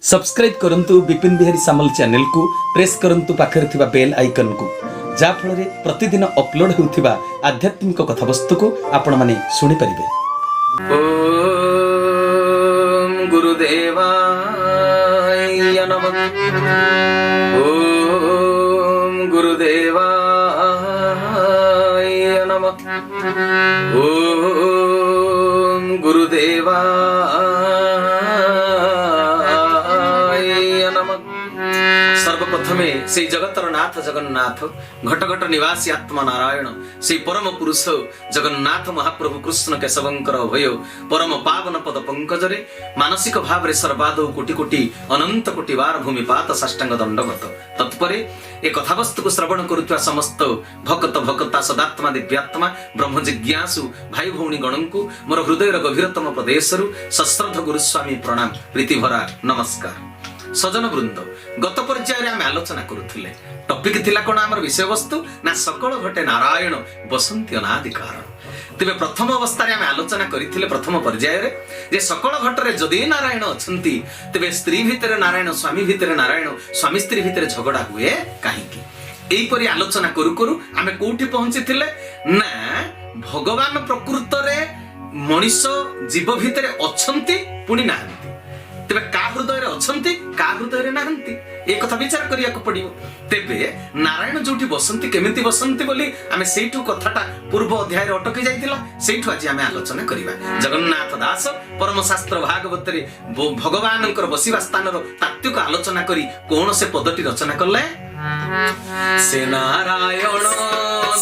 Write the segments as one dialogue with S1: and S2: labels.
S1: Subscribe करंतु विपिन बिहारी सामल channel को press करंतु पाखरे थिबा बेल आइकन को जा फल रे प्रतिदिन अपलोड होउथिबा आध्यात्मिक कथावस्तु को आपण माने सुनि परिबे।
S2: ओम गुरुदेवाय नमः। ओम गुरुदेवाय नमः। ओम गुरुदेवाय नमः। सर्वप्रथमे से जगतर नाथ जगन्नाथ घट घट निवासी आत्मा नारायण से परम पुरुष जगन्नाथ महाप्रभु कृष्ण केशवंकर अभय परम पावन पद पंकजरे मानसिक भाव रे सर्वादौ कोटि कोटि अनंत कोटि बार भूमिपात साष्टांग दंडवत तत्परे ए कथावस्तु को श्रवण करुवा समस्त भक्त भक्ता सदात्मा दिव्यात्मा ब्रह्म जिज्ञासु भाई भौणी गणंकु मोर हृदयर गभीरतम प्रदेशरु सश्रद्ध गुरुस्वामी प्रणाम प्रीति भरा नमस्कार। सजन वृंद गत पर्याय आम आलोचना करुले टॉपिक थिला कोन आमर विषय वस्तु ना सकल घटे नारायण बसंती अनादि कारण। तेबे प्रथम अवस्था रे आम आलोचना करिथिले प्रथम पर्याय रे जे सकल घटरे जदि नारायण अछंती तेबे स्त्री भितरे नारायण स्वामी भितरे नारायण स्वामी स्त्री भितरे झगड़ा हुए काहेकि एई परि आलोचना करू करू आमे कोठी पहुंचीथिले ना भगवान प्रकृत रे मनुष्य जीव भितरे अछंती पुनी नाहंती तेबे का हृदय रे अछंती का हृदय रे नाहंती ए कथा विचार करिया को पड़ियो। तेबे नारायण जोठी बसंती केमिति बसंती बोली आमे सेठु कथाटा पूर्व अध्याय रे अटकी जाइतिला सेठु आज आमे आलोचना करिबा। जगन्नाथ दास परम शास्त्र भागवत रे भगवानकर बसिबा स्थान रो तात्विक आलोचना करी कोन से पदटी रचना करले से नारायण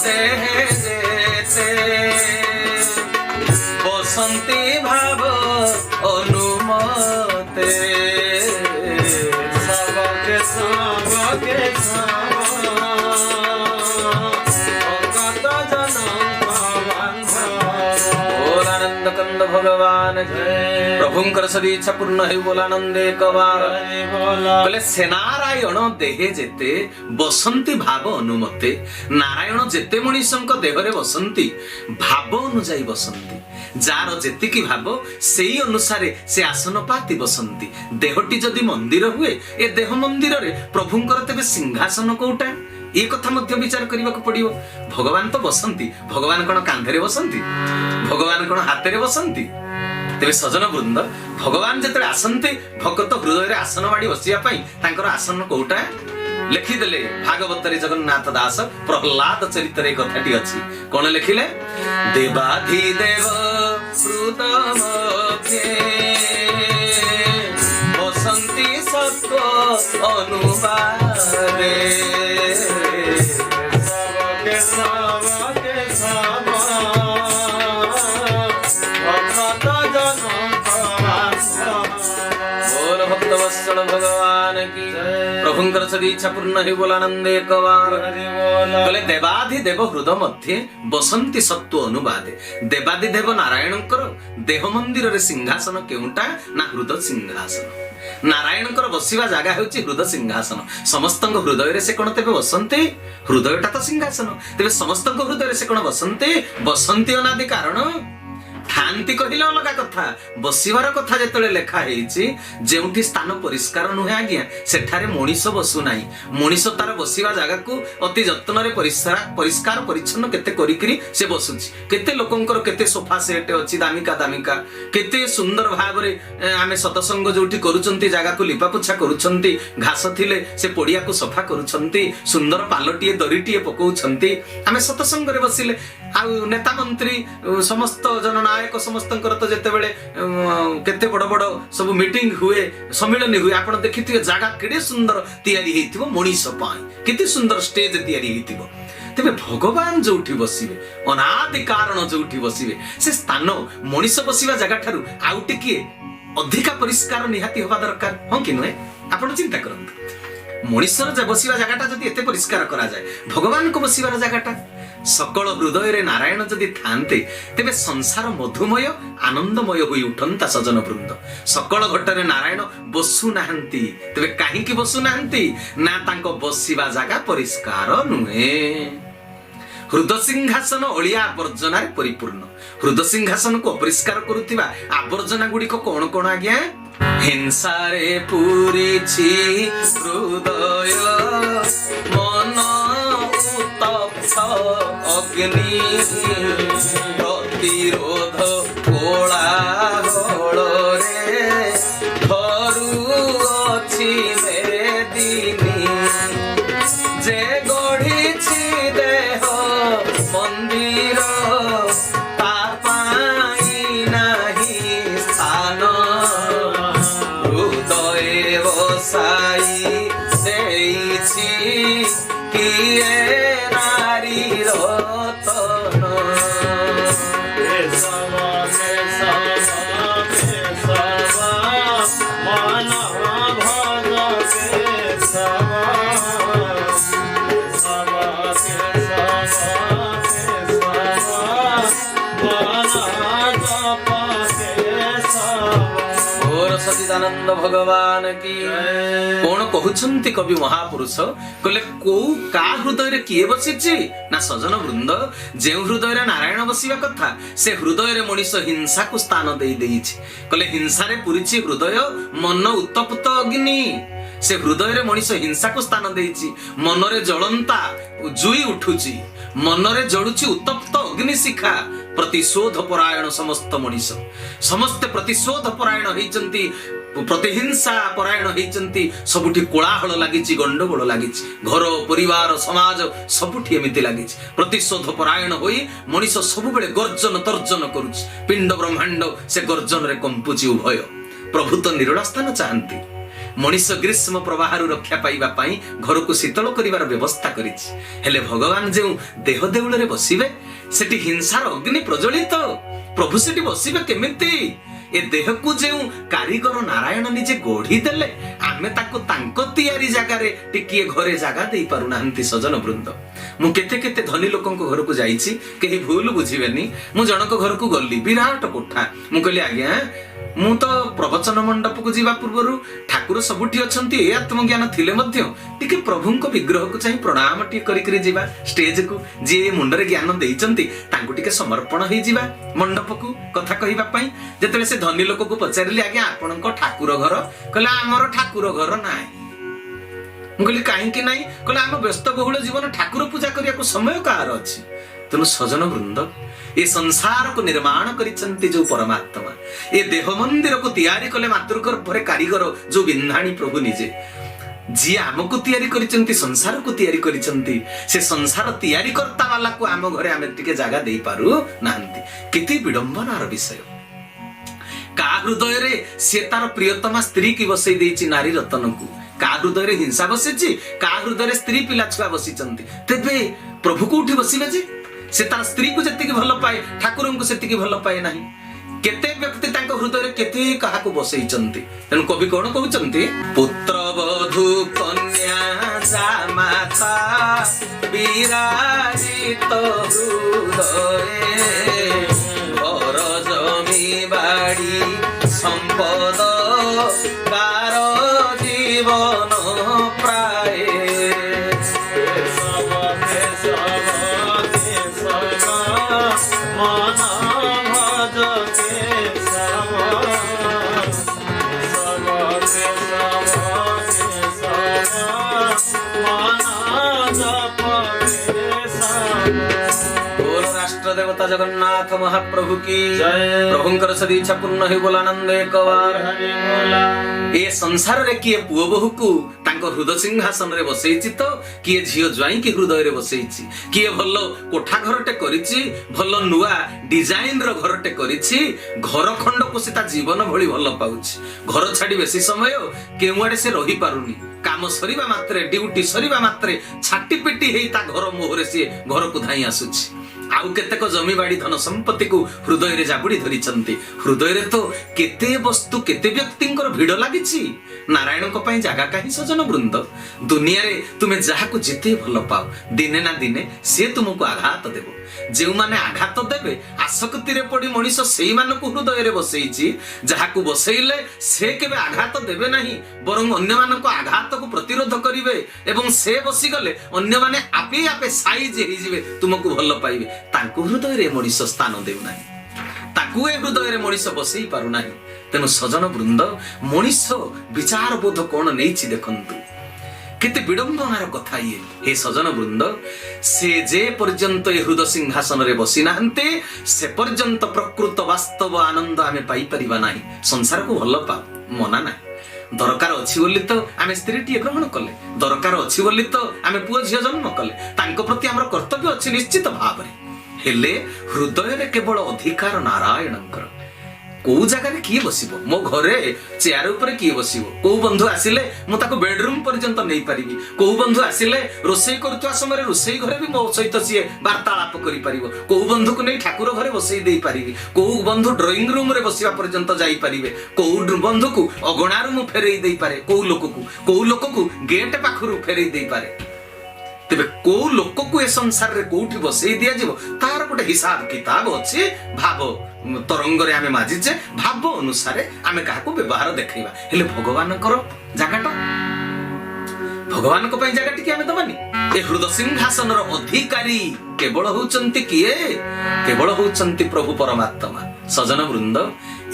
S2: देहे जेते बसंती भाव अनुमते सबके सबके आनंद कंद भगवान प्रभुंकर सदीच्छा पूर्ण है बोलानंदे कवार बोले से नारायण देहे जेते बसंती भाव अनुमते नारायण जेते मनुष्यंक देहरे बसंती भाव अनुजाई बसंती जार जेतिकी भाव सेई अनुसारे से आसन पाती बसंती। देहटी जदि मंदिर हुए ए देह मंदिर रे प्रभुंकर तेबे सिंहासन कोउटा ए कथा मध्य विचार करबा को पड़ियो। भगवान तो बसंती भगवान कोन कांधरे बसंती भगवान कोन हाथे रे बसंती तेबे सजन वृंद भगवान जतरे आसंती भक्त हृदय रे आसन वाडी बसिया पई तांकर आसन कोउटा लिखिदेले भागवत रे जगन्नाथ दास प्रहलाद चरित रे कथाटी अछि कोन लिखिले देवाधिदेव हृदय बसंती सत्व अनुवादे सबके सबके सब भक्त जन बोल भक्त वत्सल भगवान की प्रभुंकर सदीच्छा पूर्ण है बोलानंदे कवार बोले देवाधि देव हृदय मध्य बसंती सत्व अनुवादे देवाधि देव नारायणकर देह मंदिर रे सिंहासन केउटा ना हृदय सिंहासन नारायणकर बसिवा जागा हेउची हृदय सिंहासन समस्तंग हृदय रे से कोन तेबे बसंती हृदयटा तो सिंहासन तेबे समस्तंग हृदय रे से कोन बसंती बसंती अनादि कारण थांती कहिला अलगा कथा बसिवार कथा जेतले लेखा हेछि जेउठी स्थान परिष्कार नुहे आज्ञा सेठारे मनीष बसु नाही मनीष तार बसिवा जागा को अति जत्न रे परिष्कार परिच्छन्न केते करिकरी से बसुछि केते लोकंकर केते सोफा सेट अछि दामिका दामिका केते सुंदर भाव रे आमे सतसंग जोठी करूचंती जागा को लिपा पुछा करूचंती घास थिले से पडिया को सफा करूचंती सुंदर पालटिए दरिटिए पकोउचंती आमे सतसंग रे बसिले आ नेता मंत्री समस्त जननायक समस्तंकर तो जेते बेले केते बड़ बड़ सब मीटिंग हुए सम्मेलन हुए आपण देखिथिबे जागा केडे सुंदर तयारी हेतिबो मनीष पाई केते सुंदर स्टेज तयारी हेतिबो तेबे भगवान जोठी बसिबे अनादि कारण जोठी बसिबे से स्थान मनीष बसिबा जागा थारु आउ टिके अधिका परिष्कार निहाती होबा दरकार हो कि नय आपण चिंता करंतु मनीषर जे बसिबा जागाटा जदि एते परिष्कार करा जाय भगवान को बसिबार जागाटा सकल हृदय रे नारायण जदि थांते तेबे संसार मधुमय आनंदमय होई उठंता। सजन वृंद सकल घटरे नारायण बसु नाहंती तेबे काहे की बसु नाहंती ना तांको बसिबा जागा परिष्कार नुहे हृदय सिंहासन अलिया आवर्जना परिपूर्ण हृदय सिंहासन को अपरिष्कार करुथिबा आवर्जना गुडी को कोन कोन आज्ञा ହିଂସାରେ ପୂରିଛି ହୃଦୟ ମନ ଉତ୍ତପ୍ତ ଅଗ୍ନି ପ୍ରତିରୋଧ କୋଳାହଳରେ ଧରୁଅଛି ମେଦିନୀ ଯେ ଗଢ଼ିଛି ଦେହ ମନ୍ଦିର ତା ପାଇଁ ନାହିଁ ସ୍ଥାନ ହୃଦୟରେ ବସାଇ ଦେଇଛି କିଏ ନାରୀର ତନ ସଚିଦାନନ୍ଦ ଭଗବାନ କି କଣ କହୁଛନ୍ତି କବି ମହାପୁରୁଷ କହିଲେ କୋଉ କା ହୃଦୟରେ କିଏ ବସିଛି ନା ସଜନ ବୃନ୍ଦ ଯେଉଁ ହୃଦୟରେ ନାରାୟଣ ବସିବା କଥା ସେ ହୃଦୟରେ ମଣିଷ ହିଂସାକୁ ସ୍ଥାନ ଦେଇ ଦେଇଛି କହିଲେ ହିଂସାରେ ପୂରିଛି ହୃଦୟ ମନ ଉତ୍ତପ୍ତ ଅଗ୍ନି ସେ ହୃଦୟରେ ମଣିଷ ହିଂସାକୁ ସ୍ଥାନ ଦେଇଛି ମନରେ ଜଳନ୍ତା ଜୁଇ ଉଠୁଛି ମନରେ ଜଳୁଛି ଉତ୍ତପ୍ତ ଅଗ୍ନି ଶିଖା ପ୍ରତିଶୋଧ ପରାୟଣ ସମସ୍ତ ମଣିଷ ସମସ୍ତେ ପ୍ରତିଶୋଧ ପରାୟଣ ହେଇଛନ୍ତି ପ୍ରତିହିଂସା ପରାୟଣ ହେଇଛନ୍ତି ସବୁଠି କୋଳାହଳ ଲାଗିଛି ଗଣ୍ଡଗୋଳ ଲାଗିଛି ଘର ପରିବାର ସମାଜ ସବୁଠି ଏମିତି ଲାଗିଛି ପ୍ରତିଶୋଧ ପରାୟଣ ହୋଇ ମଣିଷ ସବୁବେଳେ ଗର୍ଜନ ତର୍ଜନ କରୁଛି ପିଣ୍ଡ ବ୍ରହ୍ମାଣ୍ଡ ସେ ଗର୍ଜନରେ କମ୍ପୁଛି ଉଭୟ ପ୍ରଭୁ ତ ନିରୋଳା ସ୍ଥାନ ଚାହାନ୍ତି ମଣିଷ ଗ୍ରୀଷ୍ମ ପ୍ରବାହରୁ ରକ୍ଷା ପାଇବା ପାଇଁ ଘରକୁ ଶୀତଳ କରିବାର ବ୍ୟବସ୍ଥା କରିଛି ହେଲେ ଭଗବାନ ଯେଉଁ ଦେହ ଦେଉଳରେ ବସିବେ ସେଠି ହିଂସାର ଅଗ୍ନି ପ୍ରଜ୍ୱଳିତ ପ୍ରଭୁ ସେଠି ବସିବେ କେମିତି ଏ ଦେହକୁ ଯେଉଁ କାରିଗର ନାରାୟଣ ନିଜେ ଗଢି ଦେଲେ ଆମେ ତାକୁ ତାଙ୍କ ତିଆରି ଜାଗାରେ ଟିକିଏ ଘରେ ଜାଗା ଦେଇ ପାରୁନାହାନ୍ତି ସଜନ ବୃନ୍ଦ ମୁଁ କେତେ କେତେ ଧନୀ ଲୋକଙ୍କ ଘରକୁ ଯାଇଛି କେହି ଭୁଲ ବୁଝିବେନି ମୁଁ ଜଣଙ୍କ ଘରକୁ ଗଲି ବିରାଟ କୋଠା ମୁଁ କହିଲି ଆଜ୍ଞା ମୁଁ ତ ପ୍ରବଚନ ମଣ୍ଡପକୁ ଯିବା ପୂର୍ବରୁ ଠାକୁର ସବୁଠି ଅଛନ୍ତି ଏ ଆତ୍ମଜ୍ଞାନ ଥିଲେ ମଧ୍ୟ ଟିକେ ପ୍ରଭୁଙ୍କ ବିଗ୍ରହକୁ ଚାହିଁ ପ୍ରଣାମ ଟିକେ କରିକିରି ଯିବା ଷ୍ଟେଜକୁ ଯିଏ ମୁଣ୍ଡରେ ଜ୍ଞାନ ଦେଇଛନ୍ତି ତାଙ୍କୁ ଟିକେ ସମର୍ପଣ ହେଇଯିବା ମଣ୍ଡପକୁ କଥା କହିବା ପାଇଁ ଯେତେବେଳେ ସେ ଧନୀ ଲୋକକୁ ପଚାରିଲି ଆଜ୍ଞା ଆପଣଙ୍କ ଠାକୁର ଘର କହିଲେ ଆମର ଠାକୁର ଘର ନାହିଁ ମୁଁ କହିଲି କାହିଁକି ନାହିଁ କହିଲେ ଆମ ବ୍ୟସ୍ତବହୁଳ ଜୀବନ ଠାକୁର ପୂଜା କରିବାକୁ ସମୟ କାହାର ଅଛି ତେଣୁ ସଜନ ବୃନ୍ଦ ଏ ସଂସାରକୁ ନିର୍ମାଣ କରିଛନ୍ତି ଯୋଉ ପରମାତ୍ମା ଏ ଦେହ ମନ୍ଦିରକୁ ତିଆରି କଲେ ମାତୃଗର୍ଭରେ କାରିଗର ଯୋଉ ବିନ୍ଧାଣୀ ପ୍ରଭୁ ନିଜେ ଯିଏ ଆମକୁ ତିଆରି କରିଛନ୍ତି ସଂସାରକୁ ତିଆରି କରିଛନ୍ତି ସେ ସଂସାର ତିଆରି କର୍ତ୍ତା ବାଲାକୁ ଆମ ଘରେ ଆମେ ଟିକେ ଜାଗା ଦେଇପାରୁ ନାହାନ୍ତି କେତେ ବିଡମ୍ବନାର ବିଷୟ କା ହୃଦୟରେ ସେ ତାର ପ୍ରିୟତମା ସ୍ତ୍ରୀ କି ବସେଇ ଦେଇଛି ନାରୀ ରତନକୁ କା ହୃଦୟରେ ହିଂସା ବସିଛି କା ହୃଦୟରେ ସ୍ତ୍ରୀ ପିଲା ଛୁଆ ବସିଛନ୍ତି ତେବେ ପ୍ରଭୁ କୋଉଠି ବସିବେ ଯେ ସେ ତାର ସ୍ତ୍ରୀକୁ ଯେତିକି ଭଲ ପାଏ ଠାକୁରଙ୍କୁ ସେତିକି ଭଲ ପାଏ ନାହିଁ କେତେ ବ୍ୟକ୍ତି ତାଙ୍କ ହୃଦୟରେ କେତେ କାହାକୁ ବସେଇଛନ୍ତି ତେଣୁ କବି କଣ କହୁଛନ୍ତି ପୁତ୍ର ବଧୂ କନ୍ୟା ଜାମାତା ବିରାଜିତ ହୃଦୟରେ ଘର ଜମି ବାଡ଼ି ସମ୍ପଦ କାର ଜୀବନ ପ୍ରାୟ देवता जगन्नाथ महाप्रभु की प्रभुंकर सदीच्छा पूर्ण हो बोलानंद एक बार ए संसार रे किए पुओ बहु को तांको हृदय सिंहासन रे बसैछि तो किए झियो ज्वाई की हृदय रे बसैछि किए भलो कोठा घरटे करिछि भलो नुआ डिजाइन रो घरटे करिछि घर खंड को से ता जीवन भली भलो पाउछि घर छाडी बेसी समय केउआडे से रही पारुनी काम सरीबा मात्रे ड्यूटी सरीबा मात्रे छाटी पिटी हेई ता घर मोहरे से घर को धाई आसुछि आउ केतेक जमी बाड़ी धन संपत्ति को हृदय रे जाबुड़ी धरिचंती हृदय रे तो केते वस्तु केते व्यक्तिंकर भिड़ लागिछि नारायण को पई जागा काहि सजन वृंद दुनिया रे तुमे जाहा को जेते भल पाओ दिने ना दिने से तुमको आघात देबो जेउ माने आघात देबे आसक्ति रे पड़ी मनीष सेई मान को हृदय रे बसैछि जाहा को बसैले से केबे आघात देबे नाही बरং अन्य मान को आघात को प्रतिरोध करिवे एवं से बसी गले अन्य माने आपे आपे साइज हेई जिवे तुमको भल पाइबे तांको हृदय रे मनीष स्थान देउ नाही ताकू ए हृदय रे मनीष बसई पारु नाही तेणु सजन वृंद मनीष विचार बोध कौन नहीं देखंतु केते विडंबनार कथा ये हे सजन वृंद से जे पर्यंत ए हृदय सिंहासन रे बसी नाहंते से पर्यंत प्रकृत वास्तव आनंद आमे पाई परिबा नाही। संसार को भल पा मना नाही, दरकार अछि बोली तो आमे स्त्रीटी ग्रहण कले, दरकार अछि बोली तो आमे पुओ झियो जन्म कले, तांको प्रति हमर कर्तव्य अछि निश्चित भाव रे। हेले हृदय रे केवल अधिकार नारायणंकर। को जगह किए बसिबो, मो घरे चेयर ऊपर किए बसिबो, को बंधु आसिले मु ताको बेडरूम पर्यंत नहीं पारिबी, को बंधु आसिले रोसई करतुआ समय रोसई घरे भी मो सहित सिए वार्तालाप करि परिबो, को बंधु को नहीं ठाकुर घरे बसई देई पारिबी, को बंधु ड्राइंग रूम रे बसिबा पर्यंत जाई परिबे, को बंधु को अगणा रूम फेरई देई पारे, को लोक को गेट पाखरु फेरई देई पारे। तेबे को लोक को ए संसार रे कोठी बसई दिया जीवो तार गोटे हिसाब किताब अछि। भाव तरंग रे आमे माजिचे भाव अनुसार आमे काहाको व्यवहार देखैबा। हेले भगवान कर जागाटा भगवान को पई जागाटी कि आमे दबानी। ए हृदय सिंहासन रो अधिकारी केवल होचंती किए, केवल होचंती प्रभु परमात्मा। सजन वृंद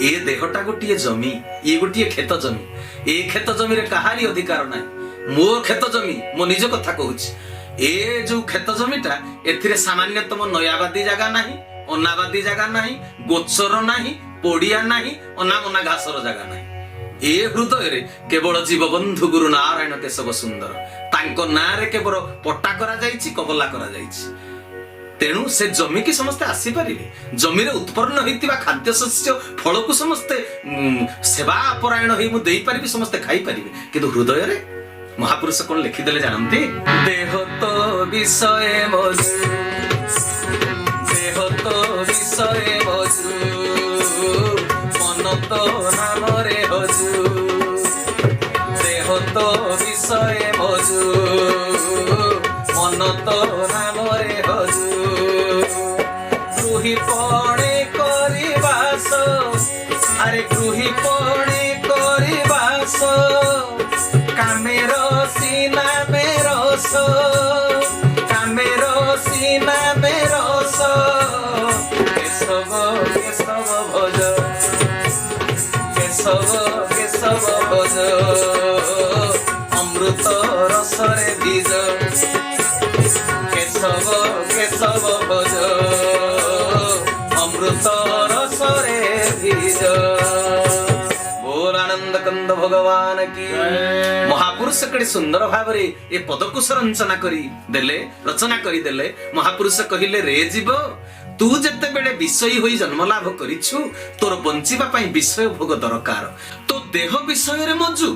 S2: ए देहटा गोटिए जमी, ये गोटिए खेत जमी, ए खेत जमी रे कहारी अधिकार नाही। मो खेत जमी मो निज कथा कहूची, ए जो खेत जमीटा एथिरे सामान्यतम नयाबादी जगह नाही, अनाबादी जगह नाही, गोचर नाही, पड़िया नाही, अनामना घासर जगह नाही। ए हृदय रे केवल जीव बंधु गुरु नारायण केशव सुंदर तांको नाँ रे केवल पट्टा करा जाइछि, कबला करा जाइछि। तेणु से जमी की समस्ते आसी पारिबे, जमी रे उत्पन्न होइतिबा खाद्य शस्य फल को समस्ते सेवा अपरायण होई मु देई पारिबे, समस्ते खाई पारिबे। किंतु हृदय रे महापुरुष कौन लिखिदेले जानते? देह तो विषय मजू, देह तो विषय मजू, मन तो नाम रे हजू, देह तो विषय मजू, मन तो नाम रे हजू, गृही पणे करिबास, अरे गृही पणे करिबास, कामेरो सीना मेरोस, कामेरो सीना मेरोस, केशव केशव भज, केशव केशव भज, अमृत रसरे बीज, केशव केशव भज, अमृत रसरे बीज। आनंद कंद भगवान की महापुरुष कड़े सुंदर भाव रे ए पदकुश रचना करी देले। महापुरुष कहिले रे जीव तू जते बेले विषयी होई जन्म लाभ करिछु, तोर बंचिबा पई विषय भोग दरकार, तो देह विषय रे मजू,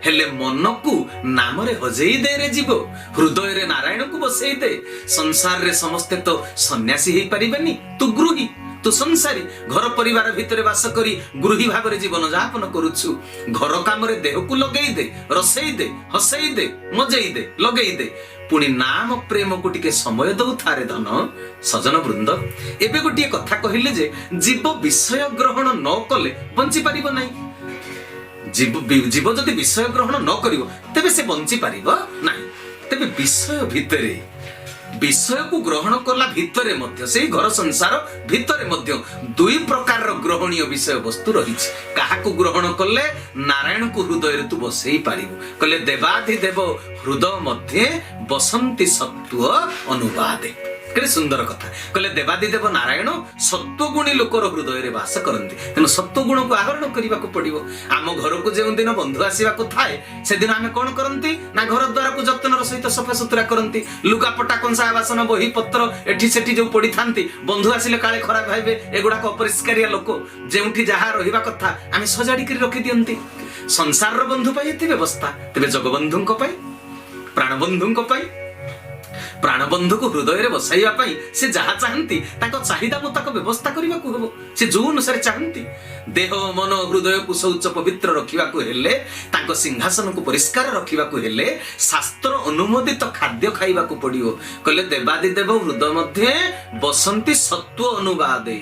S2: हेले मन को नाम रे हजेई दे रे जीव, हृदय रे नारायण को बसेई दे। संसार रे समस्ते तो सन्यासी हेई परिबेनी, तू गृही, तू संसारी घर परिवार भितर वास करी गृही भाव रे जीवन यापन करुछु। घर काम रे देह को लगेई दे, रसेई दे, हसेई दे, मजेई दे, लगेई दे, पुणी नाम प्रेम को टिके समय दउ थारे धन। सजन वृंद एबे गोटिए कथा कहिले जे जीव विषय ग्रहण न कले बंची पारिबो नाही। जीव जदि विषय ग्रहण न करिवो तेबे से बंची पारिबो नाही। तेबे विषय भितरे विषय को ग्रहण कला भितरे मध्य से घर संसार भितरे मध्य दुई प्रकार ग्रहणीय विषय वस्तु रही। काहाकू ग्रहण कले नारायण को हृदय तू बसई पारिबु। कले देवाधिदेव हृदय मध्य बसंती सत्व अनुवादे। केते सुंदर कथा कहले देवादिदेव नारायण सत्वगुणी लोकर हृदय रे वास करंती। तेनु सत्वगुण को आहरण करिबा को पड़िबो। आम घर को जेउ दिन बंधु आसीबा को थाए से दिन आमे कोन करंती ना घर द्वार को जतनर सहित सफा सुतरा करंती। लुगा पटा कंसा बासन बही पत्र एठी सेठी जो पड़ी थांती बंधु आसिले काळे खराब भाइबे एगुडा को अपरिष्कारिया लोक जेउठी जहा रहिबा कथा आमे सजाडी करी रखि दियंती। संसार रो बंधु पाई एति व्यवस्था तेबे जगबंधुंको पाई प्राणबंधुंको पाई प्राणबंधु को हृदय रे बसाइबा पाई से जहा चाहंती ताको चाहिदा मुताबिक व्यवस्था करिबा को हबो। से जो अनुसार चाहंती देह मन हृदय को शौच पवित्र रखिबा को हेले ताको सिंहासन को परिष्कार रखिबा को हेले शास्त्र अनुमोदित खाद्य खाइबा को पड़ियो। कहले देवादिदेव हृदय मध्ये बसंती सत्व अनुवादे।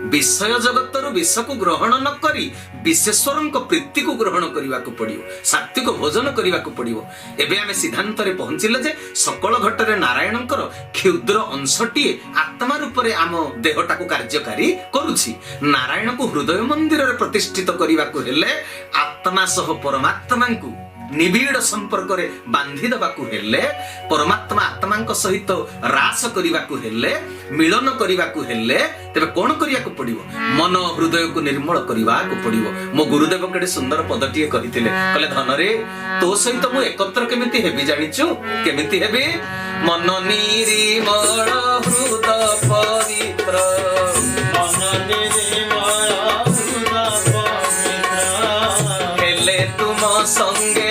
S2: विषय जगतर विष को ग्रहण न करी विश्वेश्वर प्रीति को ग्रहण करने को पड़ो, सात्विक भोजन करने को पड़ो। एबे आमे सिद्धांत रे पहुंचिले जे सकल घटरे नारायणकर क्षुद्र अंशटीए आत्मा रूप में आम देहटा को कार्यकारी करुछि। नारायण को हृदय मंदिर रे प्रतिष्ठित करने को हेले आत्मा सह परमात्मा को निबिड़ संपर्क रे बांधी दबाकू हेले, परमात्मा आत्मा सहित रास करने हेले, मिलन करने हेले, तेबे कोन करिया को पड़िबो? मन हृदय को निर्मल करने को पड़िबो। मो गुरुदेव केडे सुंदर पदटीए कहिथिले, कहले धन रे तो सहित मु एकत्र केमिति हेबी जानिचु? केमिति हेबी? मन निर्मल हृदय पवित्र, मन निर्मल हृदय पवित्र, हेले तुम संगे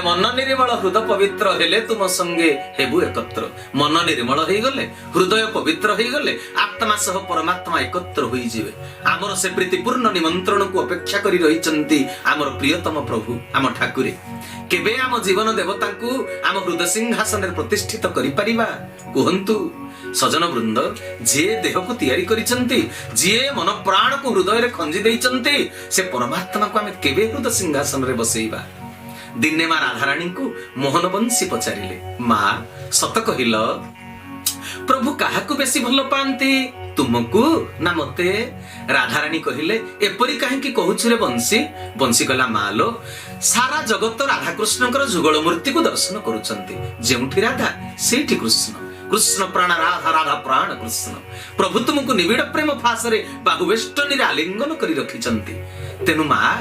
S2: मन निर्मल हृदय पवित्र हेले तुम संगे हेबु एकत्र। मन निर्मल हो गले, हृदय पवित्र हो गले, आत्मा सह परमात्मा एकत्र हो जिवे। आमर से प्रीतिपूर्ण निमंत्रण को अपेक्षा करी रहिचंती आमर प्रियतम प्रभु आम ठाकुरे। केबे आम जीवन देवता को आम हृदय सिंहासन रे प्रतिष्ठित करि परिबा? कहंतु सजन वृंद, जे देह को तैयारी करिचंती, जे मन प्राण को हृदय रे खंजी देइचंती, से परमात्मा को आमे केबे हृदय सिंहासन रे बसैबा? दिने माँ राधाराणी को मोहन बंशी पचारिले, माँ सत कहिल प्रभु काहाकू बेसी भल पांती, तुमको ना मते? राधाराणी कहिले एपरी काहेकि कहूछु रे बंशी? बंशी कहला मालो सारा जगत राधा कृष्णकर जुगल मूर्ति को दर्शन करुचंती, जेउठी राधा सेठी कृष्ण, कृष्ण प्राण राधा, राधा प्राण कृष्ण। प्रभु तुमको निबिड़ प्रेम फासरे बाहुवेष्टनी आलिंगन करी रखिचंती, तेनु माँ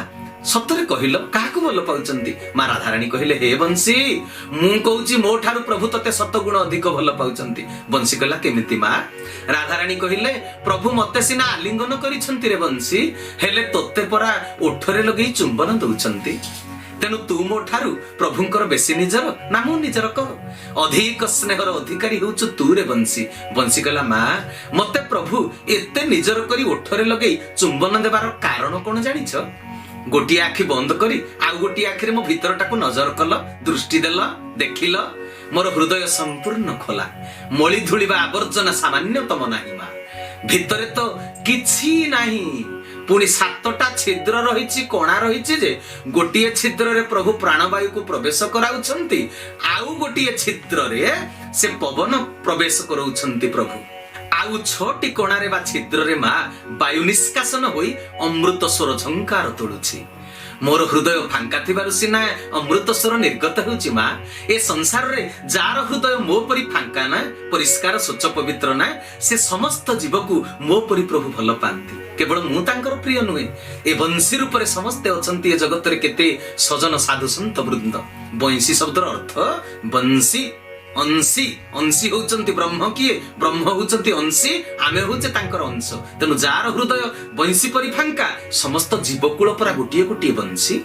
S2: सतरे कहिल काहाकू भल पाउचंती? माँ राधाराणी कहिले हे बंशी मु कहूची मो ठारू प्रभु तते शतगुण अधिक भल पाउचंती। बंशी कहला केमिति माँ? राधाराणी कहिले प्रभु मते सिना आलिंगन करिसंती रे बंशी, हेले तोते परा ओठरे लगेई चुंबन दउचंती। तेनु तू मो ठारू प्रभुंकर बेसी निजर ना मु निजर कह? अधिक स्नेहर अधिकारी होउछु तू रे बंशी। बंशी कहला माँ मते प्रभु एते निजर करी ओठरे लगेई चुंबन देबार कारण कोन जानिछ? गोटी आखि बंद करी आउ गोटी आखिरे मो भीतरटा को नजर कल, दृष्टि देल, देखिल, मोर हृदय संपूर्ण खोला, मळी धूलिबा आवर्जना सामान्यतम नाही मा, भितरे तो किछि नाही, पुणी 7टा छिद्र रहिछि, कोणा रहिछि जे गोटिए छिद्र रे प्रभु प्राणवायु को प्रवेश कराउछंती, आउ गोटिए छिद्र रे से पवन प्रवेश कराउछंती प्रभु। आउ 6टी कोणारे बा छिद्र रे माँ वायु निष्कासन होई अमृत स्वर झंकार तोड़ुछि। मोर हृदय फांका थिबारु सिना अमृत स्वर निर्गत होउछि माँ। ए संसार रे जार हृदय मो परि फांका ना, परिष्कार स्वच्छ पवित्र ना, से समस्त जीव को मो परि प्रभु भल पांती। केवल मु तांकर प्रिय नुहे, ए बंशी रूप रे समस्ते अछंती ए जगत रे केते सजन साधु संत वृंद। बंशी शब्दर अर्थ बंशी, अंशी, अंशी होउचंती ब्रह्म किए, ब्रह्म होउचंती अंशी, आमे होउचे तांकर अंश। तेनु जार हृदय बंशी परि फांका, समस्त जीवकुल परा गोटिए गोटिए बंशी,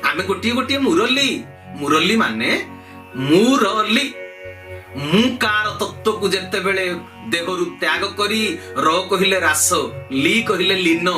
S2: आमे गोटिए गोटिए मुरली। मुरली माने मुरली, मुकार तत्व को जेते बेले देहरु त्याग करी र कहिले रास, ली कहिले लीन,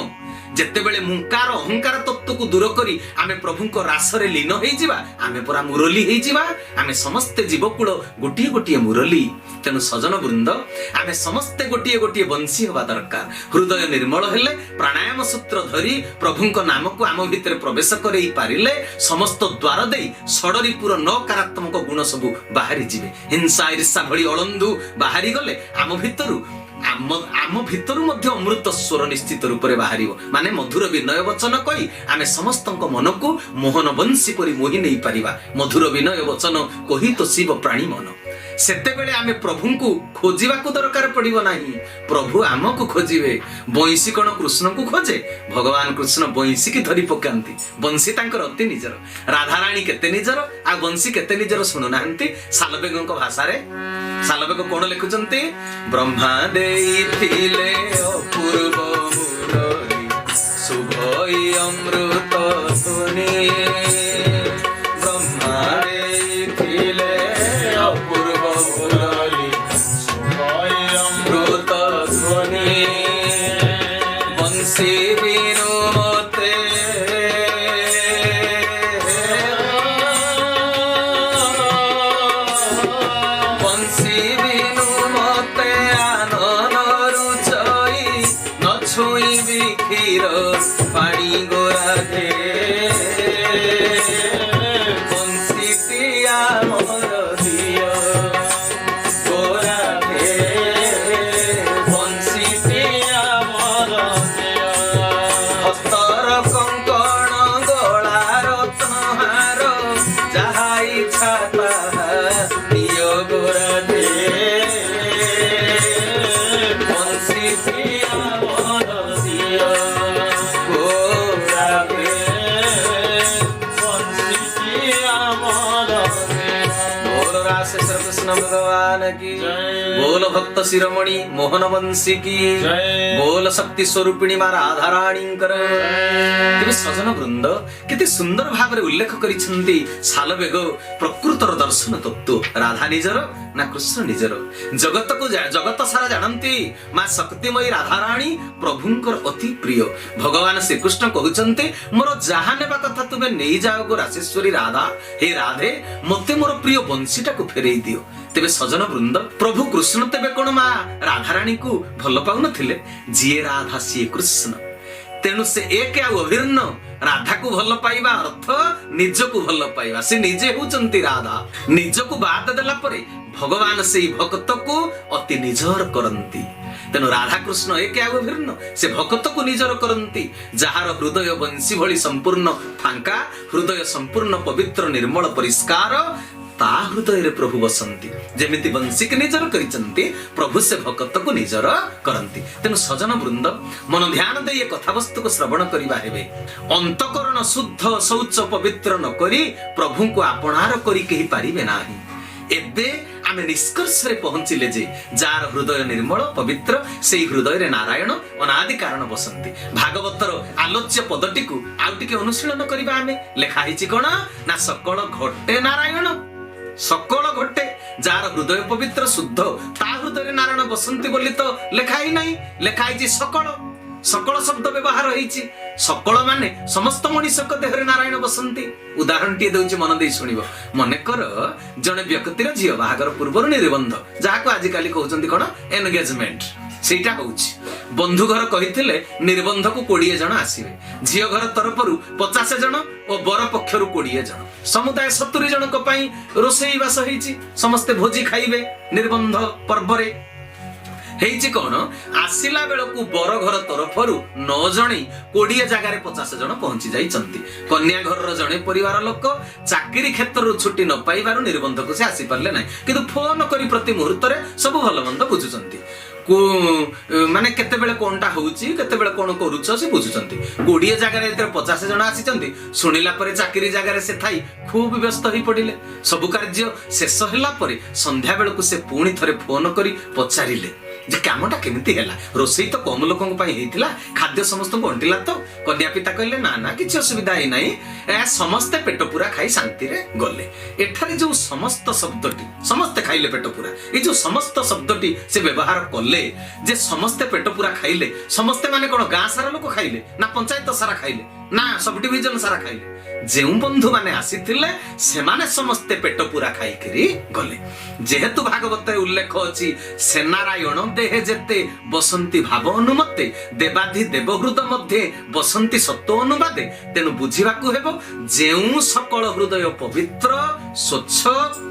S2: जेते बेले मुकार अहंकार तत्व को दूर करी आमे प्रभु को रास रे लीन होई जिबा, आमे परा मुरली होई जिबा। आमे समस्त जीवकुल गोटिए गोटिए मुरली। तेनु सजन वृंद, आमे समस्ते गोटिए गोटिए बंशी होबा दरकार। हृदय निर्मल हेले प्राणायाम सूत्र धरी प्रभु को नाम को आम भितर प्रवेश करई पारिले समस्त द्वार देई षडरिपुर नकारात्मक गुण सब बाहरी जिवे। हिंसा ईर्षा भली अलंदु बाहरी गले आम भितरु आम भितरु मध्य अमृत स्वर निश्चित रूप से बाहर, माने मधुर विनय वचन कही आमे समस्त मन को मोहन बंशी परि मोहि नहीं पारिबा। मधुर विनय वचन कही तो शिव प्राणी मन, सेते बेले आमे प्रभु को खोजिबा को दरकार पड़िबो नाही, प्रभु आमको खोजिबे। बंशी कोन कृष्ण को खोजे? भगवान कृष्ण बंशी की धरी पकांती, बंशी तांकर अति निजर। राधाराणी केते निजर आ बंशी केते निजर शुणु नाहंती। सालबेगଙ୍କ भाषारे सालबेग कोन लिखुचंती? ब्रह्मा देइथिले अपूर्व मुरली, शुभई अमृत ध्वनि। ब्रह्मा देइथिले अपूर्व मुरली, शुभई अमृत ध्वनि। बंशी बिनु ପିଆ ମୋର ଦିଅ ଗୋରାଧେ ବଂଶୀ ପିଆ ମୋର ଦିଅ ହସ୍ତର କଙ୍କଣ ଗଳା ରତ୍ନହାର ଯାହା ଇଚ୍ଛା ତାହା ଦିଅ ଗୋରାଧେ ବଂଶୀ ପିଆ ମୋର ଦିଅ ଗୋରାଧେ ବଂଶୀ ପିଆ ମୋର बोल राशेश्वर कृष्ण भगवान की बोल भक्त शिरोमणि मोहन वंशी की बोल शक्ति स्वरूपिणी मां राधा राणींकर तेरे सजन वृंद केते सुंदर भाव रे उल्लेख करिसंती साल बेग प्रकृतर दर्शन तत्व राधा निजर ना कृष्ण निजर जगत को जगत सारा जानती मां शक्तिमयी राधा रानी प्रभुंकर अति प्रिय भगवान श्री कृष्ण कहउचंते मोर जहा नेबा कथा तुमे नेई जाओ गो राशेश्वरी राधा हे राधे मते मोर प्रिय बंशीटा को फेरई दियो तेबे सजन वृंद प्रभु कृष्ण तेबे कोन मा राधा रानी को भल पाउ नथिले जिए राधा सी कृष्ण तेणु से एक आ अभिन्न राधा को भल पाइबा अर्थ निज को भल पाइबा से निजे होचंती राधा निज को बाद देला परे भगवान से भक्त को अति निजर करंती तेणु राधा कृष्ण एक अभिन्न से भक्त को निजर करंती जहार हृदय बंशी भली संपूर्ण फांका हृदय संपूर्ण पवित्र निर्मल परिष्कार ता हृदय रे प्रभु बसंती जेमिति बंशी के निजर करिसंती प्रभु से भक्त को निजर करंती तेनु सजन वृंद मन ध्यान दे ये कथा वस्तु को श्रवण करिबा हेबे अंतकरण शुद्ध शौच पवित्र न करी प्रभु को आपणार करी केही पारिबे नाही एबे आमे निष्कर्ष रे पहुंचिले जे जार हृदय निर्मल पवित्र सेही हृदय रे नारायण अनादि कारण बसंती भागवतर आलोच्य पदटी को आउटिके अनुशीलन करिबा आमे लेखा हिची कोन ना सकल घटे नारायण सकल घटे जार हृदय पवित्र शुद्ध ता हृदय रे नारायण बसंती बोली तो लेखा ही नहीं लेखा हिची सकल सकल शब्द व्यवहार होईची सकल माने समस्त मनुष्यक देह रे नारायण बसंती उदाहरण टी देउची मन देई सुनिबो मने कर जने व्यक्तिर झियो बाहागर पूर्वर निबंध जाको आजि काली कहउचंती कोन एंगेजमेंट सेटा होउची बंधु घर कहिथिले निबंध को 20 जण आसीबे झियो घर तरफरु 50 जण ओ बर पक्षरु 20 जण समुदाय 70 जण को पई रोसेई बास होईची समस्त भोजी खाइबे निबंध पर्व रे हेइची कोन आसिला बेलकु बर घर तरफरु 9 जणी 20 जगह रे 50 जण पहुंची जाइचंती कन्या घर रो जणे परिवार लोक चाकरी क्षेत्र रु छुट्टी न पाइबारु निबंध को से आसी परले नै किंतु फोन करी प्रति मुहूर्त रे सब भलो मंद बुझुचंती को माने केते बेले कोनटा होउची केते बेले कोन करूछ से बुझुचंती 20 जगह रे 50 जण आसीचंती सुनिला परे चाकरी जगह रे से थाई खूब व्यस्त होई पडिले सब कार्य शेष होला परे संध्या बेलकु से पुणी थरे फोन करी पचारिले जे कामटा केमिति हैला रोसई तो कम लोकन पई हेतिला खाद्य समस्त को अंटिला तो कन्या पिता कहले ना ना किछ असुविधा ही नाही ए समस्त पेट पूरा खाई शांति रे गले एठारे जो समस्त शब्दटी समस्त खाइले पेट पूरा ए जो समस्त शब्दटी से व्यवहार करले जे समस्त पेट पूरा खाइले समस्त माने कोन गां सारा लोक खाइले ना पंचायत सारा खाइले ना सब डिवीजन सारा खाइले जेउ बंधु माने आसीथिले से माने समस्त पेट पूरा खाई करी गले जेहेतु भागवत उल्लेख अछि से नारायण देह जेते बसंती भाव अनुमते देवाधि देवहृद मध्ये बसंती सत्व अनुवादे तेनु बुझिबा को हेबो जेउ सकल हृदय पवित्र स्वच्छ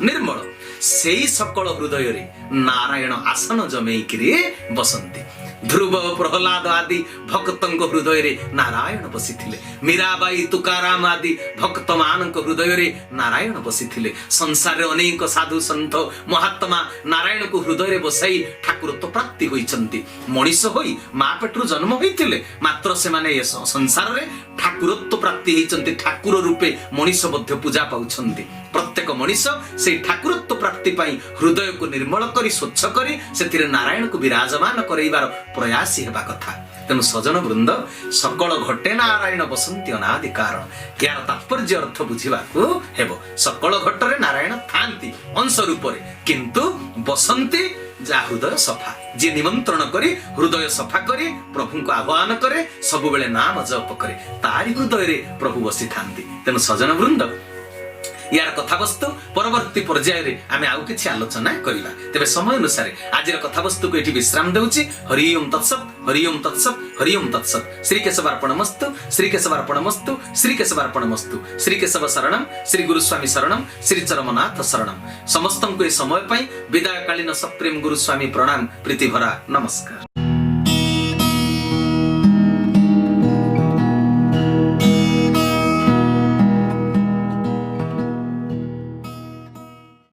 S2: निर्मल सेई सकल हृदय रे नारायण आसन जमेई करी बसंती ध्रुव प्रहलाद आदि भक्तंक हृदय रे नारायण बसिथिले मीराबाई तुकाराम आदि भक्त मानक हृदय रे नारायण बसिथिले संसार रे अनेक साधु संत महात्मा नारायण को हृदय रे बसाई ठाकुरत्व प्राप्ति होइचंती मनीष होई मा पेटरु जन्म होइथिले मात्र से माने ये संसार रे ठाकुरत्व प्राप्ति होइचंती ठाकुर रूपे मनीष मध्य पूजा पाउछंती प्रत्येक मनीष से ठाकुरत्व प्राप्ति पाई हृदय को निर्मल करी स्वच्छ करी सेथिरे नारायण को विराजमान करैबार प्रयास हेबा कथा तेणु सजन वृंद सकल घटे नारायण बसंती अनादि कारण यार तात्पर्य अर्थ बुझिबाकू हेबो सकल घटरे नारायण थांती अंश रूपरे किंतु बसंती जा हृदय सफा जे निमंत्रण करी हृदय सफा करी प्रभु को आह्वान करे सब बेले नाम जप करे तारी हृदय रे प्रभु बसी थांती तेणु सजन वृंद यार कथावस्तु परवर्ती पर्याय रे आमे आउ किछि आलोचना करिबा। तेबे समय अनुसार आजिर कथावस्तु को एठी विश्राम देउछि। हरि ओम तत्सत, हरि ओम तत्सत, हरि ओम तत्सत। श्री केशवार्पणमस्तु, श्री केशवार्पणमस्तु, श्री केशवार्पणमस्तु। श्री केशव शरणम, श्री गुरुस्वामी शरणम, श्री चरमनाथ शरणम। समस्तंको ए समय पई विदायकालीन सप्रेम गुरुस्वामी प्रणाम, प्रीति भरा नमस्कार।